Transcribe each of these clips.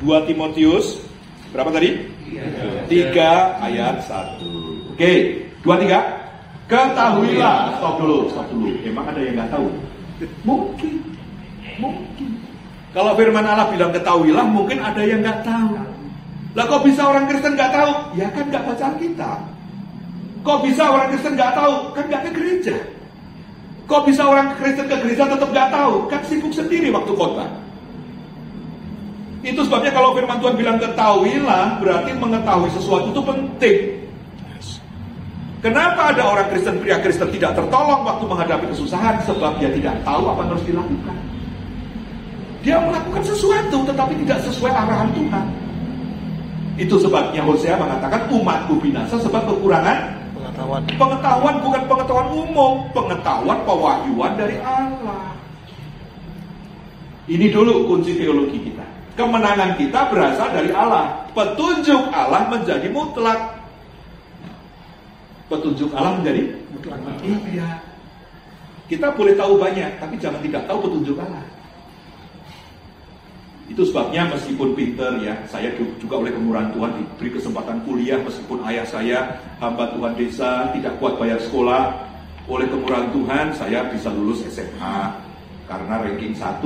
2 Timotius berapa tadi? 3 ayat 1. Oke, 2-3. Ketahuilah. Stop dulu. Emang ada yang nggak tahu? Mungkin. Kalau firman Allah bilang ketahuilah, mungkin ada yang nggak tahu. Lah kok bisa orang Kristen nggak tahu? Ya kan nggak baca Alkitab. Kok bisa orang Kristen nggak tahu? Kan nggak ke gereja. Kok bisa orang Kristen ke gereja tetap nggak tahu? Kan sibuk sendiri waktu khotbah. Itu sebabnya kalau firman Tuhan bilang ketahuilah, berarti mengetahui sesuatu itu penting. Kenapa ada orang Kristen, pria Kristen tidak tertolong waktu menghadapi kesusahan? Sebab dia tidak tahu apa yang harus dilakukan. Dia melakukan sesuatu tetapi tidak sesuai arahan Tuhan. Itu sebabnya Hosea mengatakan umatku binasa sebab kekurangan pengetahuan, bukan pengetahuan umum, pengetahuan pewahyuan dari Allah. Ini dulu kunci teologi kita. Kemenangan kita berasal dari Allah. Petunjuk Allah menjadi mutlak. Petunjuk Allah menjadi mutlak. Iya. Kita boleh tahu banyak, tapi jangan tidak tahu petunjuk Allah. Itu sebabnya meskipun pinter ya, saya juga oleh kemurahan Tuhan diberi kesempatan kuliah, meskipun ayah saya hamba Tuhan desa, tidak kuat bayar sekolah. Oleh kemurahan Tuhan saya bisa lulus SMA karena ranking 1,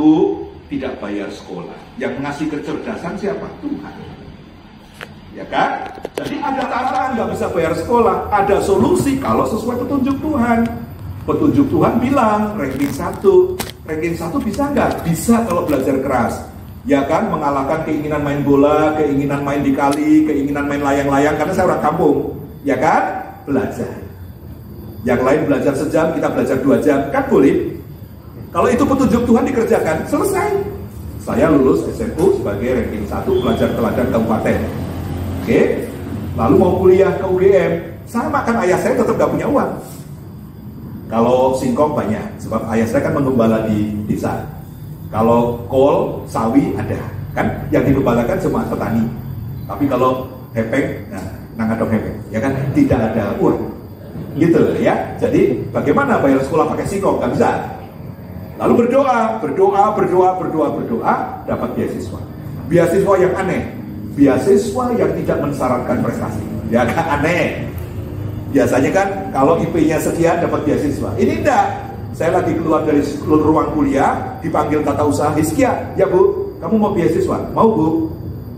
tidak bayar sekolah. Yang ngasih kecerdasan siapa? Tuhan. Ya kan? Jadi ada tantangan nggak bisa bayar sekolah, ada solusi kalau sesuai petunjuk Tuhan. Petunjuk Tuhan bilang ranking 1 bisa nggak? Bisa kalau belajar keras. Ya kan, mengalahkan keinginan main bola, keinginan main di kali, keinginan main layang-layang, karena saya orang kampung. Ya kan? Belajar. Yang lain belajar sejam, kita belajar 2 jam, kan boleh. Kalau itu petunjuk Tuhan dikerjakan, selesai. Saya lulus SMU sebagai ranking 1 pelajar teladan kabupaten. Oke, lalu mau kuliah ke UGM, sama kan ayah saya tetap gak punya uang. Kalau singkong banyak, sebab ayah saya kan menggembala di desa. Kalau kol, sawi ada, kan? Yang digembalakan cuma petani. Tapi kalau hepeng, nangadong hepeng, ya kan? Tidak ada uang, gitu ya. Jadi bagaimana bayar sekolah pakai singkong? Gak bisa. Lalu berdoa, dapat beasiswa. Beasiswa yang aneh, beasiswa yang tidak mensyaratkan prestasi. Ya kan aneh. Biasanya kan kalau IP-nya sekian dapat beasiswa. Ini enggak. Saya lagi keluar dari ruang kuliah, dipanggil tata usaha Hiskia. Ya Bu, kamu mau beasiswa? Mau Bu?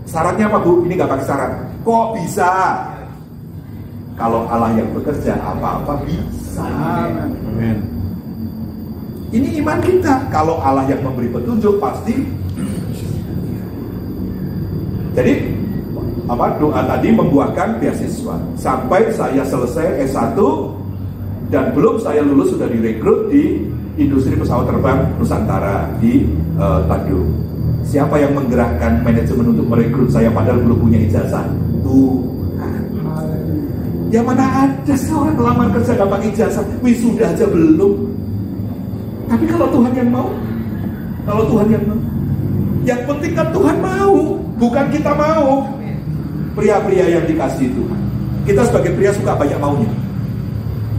Syaratnya apa Bu? Ini gak pakai syarat. Kok bisa? Kalau Allah yang bekerja, apa-apa bisa. Amen. Ini iman kita. Kalau Allah yang memberi petunjuk, pasti. Jadi doa tadi membuahkan beasiswa. Sampai saya selesai S1 dan belum saya lulus sudah direkrut di industri pesawat terbang Nusantara di Bandung. Siapa yang menggerakkan manajemen untuk merekrut saya padahal belum punya ijazah? Tuhan. Ya mana ada seorang pelamar kerja dapat ijazah, wisuda aja belum. Tapi kalau Tuhan yang mau, yang penting kan Tuhan mau, bukan kita mau. Pria-pria yang dikasihi Tuhan, kita sebagai pria suka banyak maunya.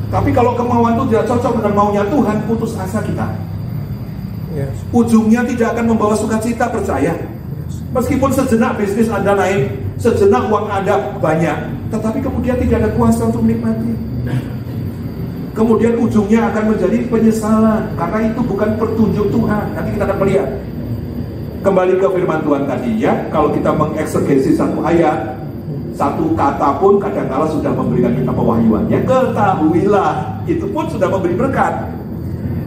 Tapi kalau kemauan itu tidak cocok dengan maunya Tuhan, putus asa kita. Ujungnya tidak akan membawa sukacita, percaya. Meskipun sejenak bisnis Anda naik, sejenak uang Anda banyak, tetapi kemudian tidak ada kuasa untuk menikmati. Kemudian ujungnya akan menjadi penyesalan, karena itu bukan petunjuk Tuhan. Nanti kita akan melihat. Kembali ke firman Tuhan tadi ya, kalau kita mengeksegesi satu ayat, satu kata pun kadang-kala sudah memberikan kita pewahyuan. Ya ketahuilah, itu pun sudah memberi berkat.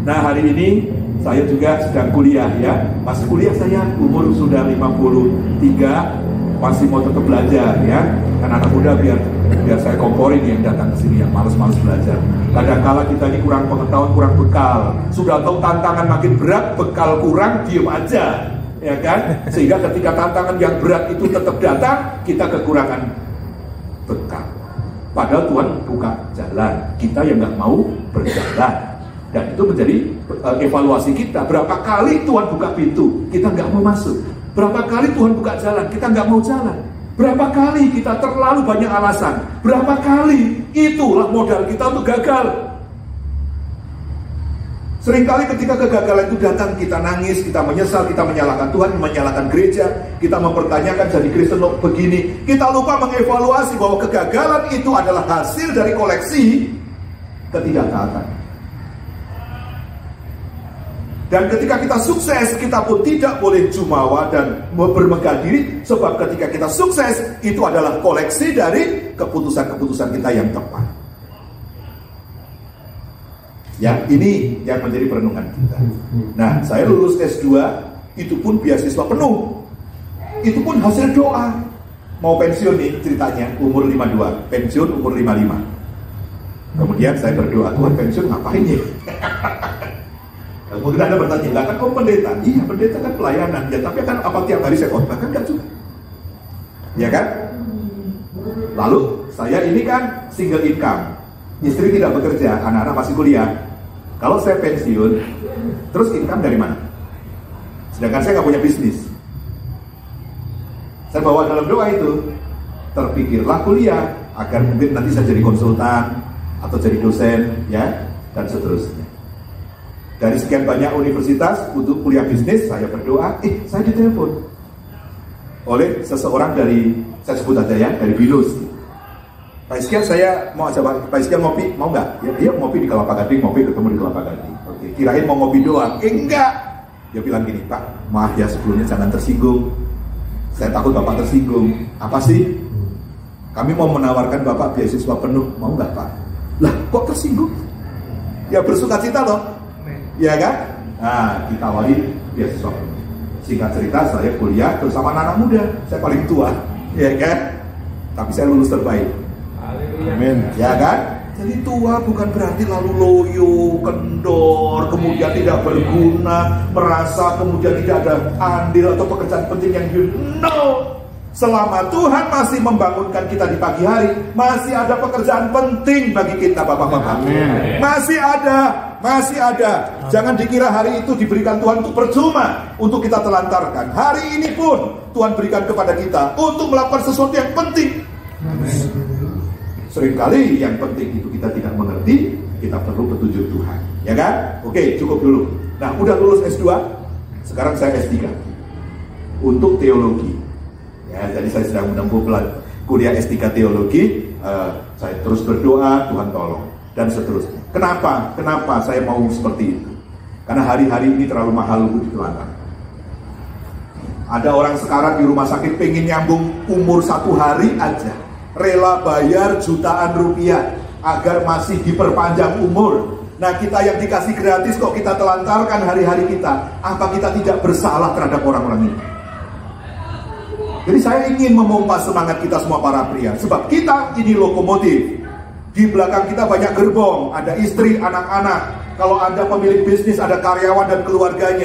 Nah hari ini saya juga sedang kuliah ya, masih kuliah saya, umur sudah 53, masih mau tetap belajar ya. Kan anak muda biar saya komporin yang datang ke sini yang malas-malas belajar. Kadang-kala kita ini kurang pengetahuan, kurang bekal. Sudah tahu tantangan makin berat, bekal kurang, diem aja, ya kan? Sehingga ketika tantangan yang berat itu tetap datang, kita kekurangan bekal. Padahal Tuhan buka jalan, kita yang nggak mau berjalan. Dan itu menjadi evaluasi kita. Berapa kali Tuhan buka pintu, kita nggak mau masuk. Berapa kali Tuhan buka jalan, kita nggak mau jalan. Berapa kali kita terlalu banyak alasan. Berapa kali itulah modal kita untuk gagal. Seringkali ketika kegagalan itu datang, kita nangis, kita menyesal, kita menyalahkan Tuhan, menyalahkan gereja, kita mempertanyakan jadi Kristen kok begini. Kita lupa mengevaluasi bahwa kegagalan itu adalah hasil dari koleksi ketidaktaatan. Dan ketika kita sukses, kita pun tidak boleh jumawa dan bermegah diri, sebab ketika kita sukses, itu adalah koleksi dari keputusan-keputusan kita yang tepat. Ya, ini yang menjadi perenungan kita. Nah, saya lulus S2, itu pun beasiswa penuh. Itu pun hasil doa. Mau pensiun nih ceritanya, umur 52, pensiun umur 55. Kemudian saya berdoa, Tuhan pensiun ngapain ya? Mungkin Anda bertanya, lah kan kamu pendeta? Iya, pendeta kan pelayanan. Ya, tapi kan apa tiap hari saya khotbah? Kan enggak juga. Ya kan? Lalu, saya ini kan single income. Istri tidak bekerja, anak-anak masih kuliah. Kalau saya pensiun, terus income dari mana? Sedangkan saya nggak punya bisnis. Saya bawa dalam doa itu, terpikirlah kuliah, agar mungkin nanti saya jadi konsultan, atau jadi dosen, ya, dan seterusnya. Dari sekian banyak universitas, untuk kuliah bisnis, saya berdoa, saya ditelepon oleh seseorang dari, saya sebut aja ya, dari Binus. Pak Iskian, saya mau ajak Pak Iskian ngopi, mau nggak? Ya, dia ngopi di Kelapa Gading, ngopi ketemu di Kelapa Gading. Oke, kirain mau ngopi doang. Enggak. Dia bilang gini, Pak, maaf ya sebelumnya jangan tersinggung. Saya takut Bapak tersinggung. Apa sih? Kami mau menawarkan Bapak beasiswa penuh, mau nggak Pak? Lah, kok tersinggung? Ya bersuka cita loh. Ya kan? Nah, kita awali beasiswa penuh. Singkat cerita, saya kuliah bersama anak muda. Saya paling tua, ya kan? Tapi saya lulus terbaik. Amin. Ya kan? Jadi tua bukan berarti lalu loyo, kendor, kemudian tidak berguna, merasa kemudian tidak ada andil atau pekerjaan penting yang no. Selama Tuhan masih membangunkan kita di pagi hari, masih ada pekerjaan penting bagi kita, Bapak-bapak. Masih ada. Jangan dikira hari itu diberikan Tuhan untuk percuma, untuk kita telantarkan. Hari ini pun Tuhan berikan kepada kita untuk melakukan sesuatu yang penting. Seringkali yang penting itu kita tidak mengerti, kita perlu petunjuk Tuhan, ya kan? Oke, cukup dulu. Nah, udah lulus S2, sekarang saya S3 untuk teologi. Ya, jadi saya sedang menempuh kuliah S3 teologi. Saya terus berdoa, Tuhan tolong, dan seterusnya. Kenapa saya mau seperti itu? Karena hari-hari ini terlalu mahal untuk ditelantarkan. Ada orang sekarang di rumah sakit pengen nyambung umur 1 hari aja, rela bayar jutaan rupiah agar masih diperpanjang umur. Nah, kita yang dikasih gratis kok kita telantarkan hari-hari kita. Apa kita tidak bersalah terhadap orang-orang ini? Jadi saya ingin memompa semangat kita semua para pria, sebab kita ini lokomotif. Di belakang kita banyak gerbong, ada istri, anak-anak. Kalau Anda pemilik bisnis, ada karyawan dan keluarganya.